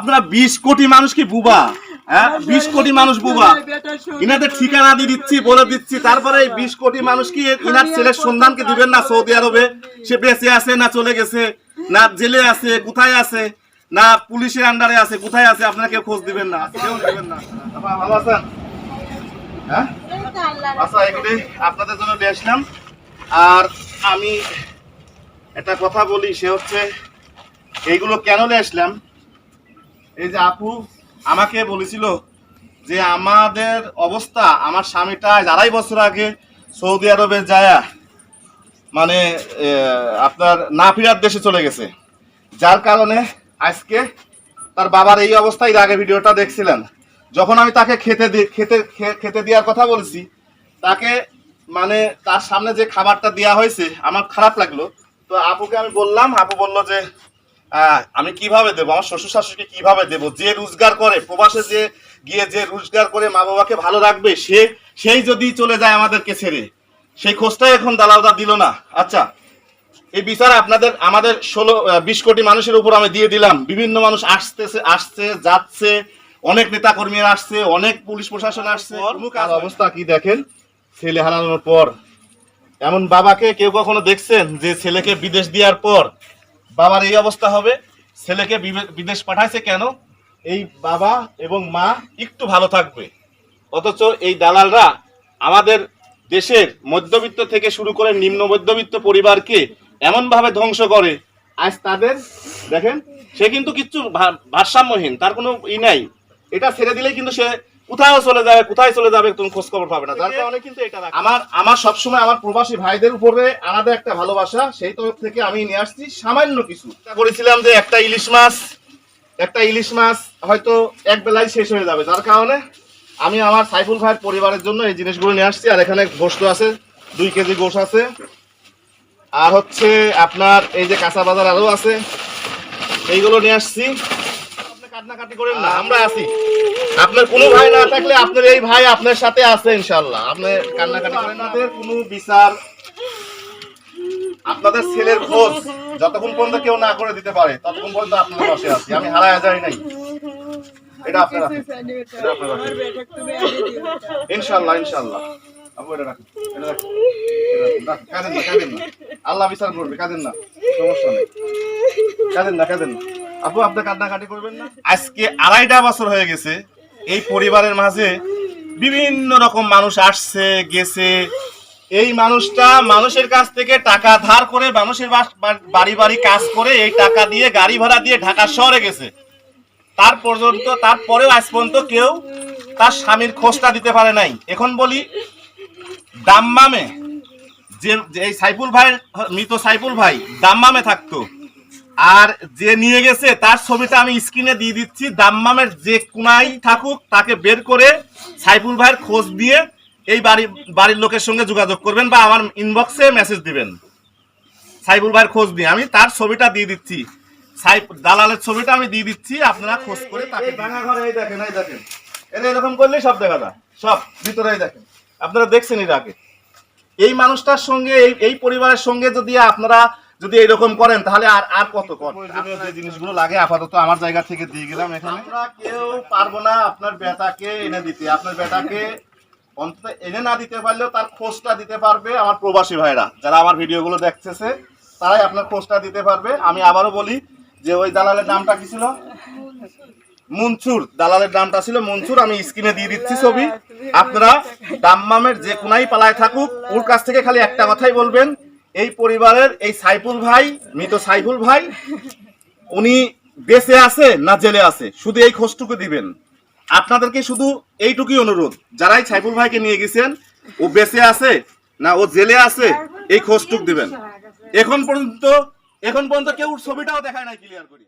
আপনারা 20 কোটি মানুষ কি বুবা? হ্যাঁ, 20 কোটি মানুষ বুবা। ইনাদের ঠিকানা দিয়ে দিচ্ছি, বলে দিচ্ছি, তারপরে এই 20 কোটি মানুষ কি ইনার ছেলের সন্ধান কি দিবেন না? সৌদি আরবে সে বেঁচে আছে না চলে গেছে, না জেলে আছে, কোথায় আছে, না পুলিশের আন্ডারে আছে, কোথায় আছে, আপনারা কেউ খোঁজ দিবেন না, কেউ দিবেন না। ভালো আছেন? হ্যাঁ, আচ্ছা, এগুলি আপনাদের জন্য নিয়ে আসলাম। আর আমি একটা কথা বলি, সে হচ্ছে এইগুলো কেন নিয়ে আসলাম। এই যে আপু আমাকে বলেছিল যে আমাদের অবস্থা, আমার স্বামীটা 2.5 বছর আগে সৌদি আরবে যায় মানে আপনার না ফেরার দেশে চলে গেছে, যার কারণে আজকে তার বাবার এই অবস্থায়। এর আগে ভিডিওটা দেখছিলেন, যখন আমি তাকে খেতে দেওয়ার কথা বলছি, তাকে মানে তার সামনে যে খাবারটা দেওয়া হয়েছে আমার খারাপ লাগলো। তো আপুকে আমি বললাম, আপু বললো যে আমি কিভাবে দেবো, আমার শ্বশুর শাশুড়িকে কিভাবে দেবো, যে রোজগার করে প্রবাসে, যে গিয়ে যে রোজগার করে মা বাবাকে ভালো রাখবে, সেই যদি চলে যায় আমাদেরকে ছেড়ে, সেই খোঁজটাই এখন দালালরা দিল না। আচ্ছা, এই বিচার আমাদের 20 কোটি মানুষের উপর আমি দিয়ে দিলাম। বিভিন্ন মানুষ আসছে যাচ্ছে, অনেক নেতা কর্মীরা আসছে, অনেক পুলিশ প্রশাসন আসছে। অবস্থা কি দেখেন, ছেলে হারানোর পর এমন বাবাকে কেউ কখনো দেখছেন যে ছেলেকে বিদেশ দেওয়ার পর বাবার এই অবস্থা হবে? ছেলেকে বিদেশ পাঠাইছে কেন? এই বাবা এবং মা একটু ভালো থাকবে, অথচ এই দালালরা আমাদের দেশের মধ্যবিত্ত থেকে শুরু করে নিম্ন মধ্যবিত্ত পরিবারকে এমন ভাবে ধ্বংস করে। আজ তাদের দেখেন, সে কিন্তু কিচ্ছু ভারসাম্যহীন, তার কোনো নাই। এটা ছেড়ে দিলেই কিন্তু সে কোথায় চলে যাবে তুমি খোঁজ খবর পাবে না। যার কারণে কিন্তু এটা আমার সবসময় আমার প্রবাসী ভাইদের উপরে আলাদা একটা ভালোবাসা, সেই তরফ থেকে আমি নিয়ে আসছি সামান্য কিছু। বলেছিলাম যে একটা ইলিশ মাছ হয়তো এক বেলায় শেষ হয়ে যাবে, যার কারণে আমি আমার সাইফুল ভাইয়ের পরিবারের জন্য এই জিনিসগুলো নিয়ে আসছি। আর এখানে গোশত আছে, 2 কেজি গোশত আছে, আর হচ্ছে আপনার এই যে কাঁচা বাজার আরো আছে, এইগুলো নিয়ে আসছি। আপনি কান্নাকাটি করেন না, আমরা আছি। আপনার কোনো ভাই না থাকলে আপনার এই ভাই আপনার সাথে আছে ইনশাআল্লাহ। আপনি কান্নাকাটি করেন না। আপনাদের কোনো বিচার, আপনাদের ছেলের খোঁজ যতক্ষণ পর্যন্ত কেউ না করে দিতে পারে ততক্ষণ পর্যন্ত আপনাদের পাশে আছি। আমি হারায় যাই নাই, এটা আপনারা ইনশাআল্লাহ। আপু এটা রাখুন, কাঁদেন না, আল্লাহ বিচার করবে, কাঁদেন না, সমস্যা নেই, কাঁদেন না। আপু আপনি কান্নাকাটি করবেন না। আজকে 2.5 বছর হয়ে গেছে, এই পরিবারের মাঝে বিভিন্ন রকম মানুষ আসছে গেছে। এই মানুষটা মানুষের কাছ থেকে টাকা ধার করে, মানুষের বাড়ি কাজ করে, এই টাকা দিয়ে গাড়ি ভাড়া দিয়ে ঢাকা শহরে গেছে। তারপরেও আজ পর্যন্ত কেউ তার স্বামীর খোঁজটা দিতে পারে নাই। এখন বলি, দাম্মামে যে এই সাইফুল ভাই, মৃত সাইফুল ভাই দাম্মামে থাকতো, আর যে নিয়ে গেছে তার ছবিটা আমি স্ক্রিনে দিয়ে দিচ্ছি। দাম্মামের যে কোনায় থাকুক তাকে বের করে সাইফুল ভাইয়ের খোঁজ দিয়ে এই বাড়ির লোকের সঙ্গে যোগাযোগ করবেন বা আমার ইনবক্সে মেসেজ দিবেন। সাইফুল ভাইয়ের খোঁজ দিয়ে আমি তার ছবিটা দিয়ে দিচ্ছি, দালালের ছবিটা আমি দিয়ে দিচ্ছি, আপনারা খোঁজ করে তাকে। ভাঙা ঘরে এই দেখেন এরকম করলেই সব দেখা যায়, সব ভিতরে দেখেন, আপনারা দেখছেন এর আগে। এই মানুষটার সঙ্গে, এই পরিবারের সঙ্গে আপনারা যদি এইরকম করেন, তাহলে আর কত যে জিনিসগুলো লাগে আপাতত আমার জায়গা থেকে দিয়ে গেলাম। এখানে আমরা কেউ পারবো না আপনার বেটাকে এনে দিতে। আপনার বেটাকে অন্তত এনে না দিতে পারলেও তার খোঁজটা দিতে পারবে আমার প্রবাসী ভাইরা, যারা আমার ভিডিওগুলো দেখতেছে, তারাই আপনার খোঁজটা দিতে পারবে। আমি আবারও বলি যে ওই দালালের নামটা কি ছিল? মনসুর। দালালের নামটা ছিল মনসুর। আমি স্ক্রিনে দিয়ে দিচ্ছি ছবি। আপনারা দাম্মামের যে কোনায় পালায় থাকুক, ওর কাছ থেকে খালি একটা কথাই বলবেন, এই পরিবারের এই সাইফুল ভাই, মৃত সাইফুল ভাই, উনি বেঁচে আছে না জেলে আছে, শুধু এই খোঁজটুকু দিবেন। আপনাদেরকে শুধু এইটুকুই অনুরোধ, যারাই সাইফুল ভাইকে নিয়ে গেছেন, ও বেঁচে আছে না ও জেলে আছে, এই খোঁজটুকু দিবেন। এখন পর্যন্ত কেউ ছবিটাও দেখায় নাই ক্লিয়ার করি।